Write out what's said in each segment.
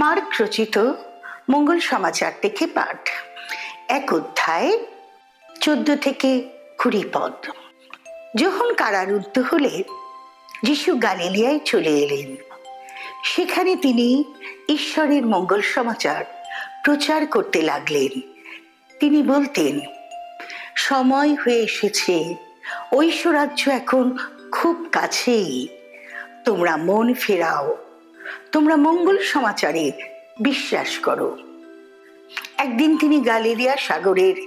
Mark রচিত মঙ্গল সমাচার থেকে পাঠ, 1 অধ্যায় 14 থেকে 20 পদ। যখন কারারুদ্ধ হলে যিশু গালিলিয়ায় চলে এলেন। সেখানে তিনি ঈশ্বরের মঙ্গল সমাচার প্রচার করতে লাগলেন। তিনি বলতেন, সময় হয়ে এসেছে, ঐশ্বরাজ্য এখন খুব কাছেই। তোমরা মন ফেরাও, তোমরা মঙ্গল সমাচারে বিশ্বাস করো। একদিন তিনি গালিলিয়া সাগরের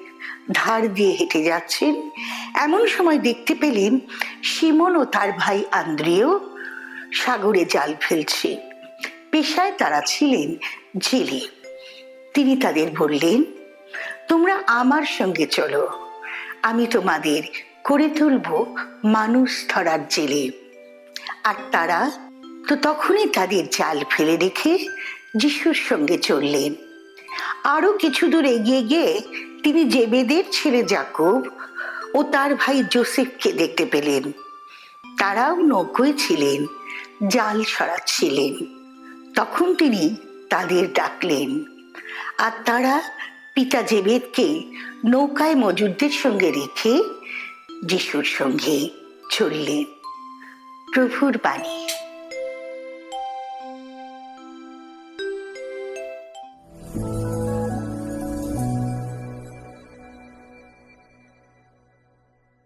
ধার দিয়ে হেঁটে যাচ্ছেন। এমন সময় দেখতে পেলেন সিমন ও তার ভাই আন্দ্রেয় সাগরে জাল ফেলছে। পেশায় তারা ছিলেন জেলে। তিনি তাদের বললেন, তোমরা আমার সঙ্গে চলো, আমি তোমাদের করে তুলব মানুষ ধরার জেলে। আর তারা তো তখনই তাদের জাল ফেলে রেখে যিশুর সঙ্গে চললেন। আরো কিছু দূর এগিয়ে গিয়ে তিনি জেবেদের ছেলে যাকব ও তার ভাই যোসেফকে দেখতে পেলেন। তারাও নৌকোয় ছিলেন, জাল সরাচ্ছিলেন। তখন তিনি তাদের ডাকলেন, আর তারা পিতা জেবেদকে নৌকায় মজুরদের সঙ্গে রেখে যিশুর সঙ্গে চললেন। প্রভুর বাণী।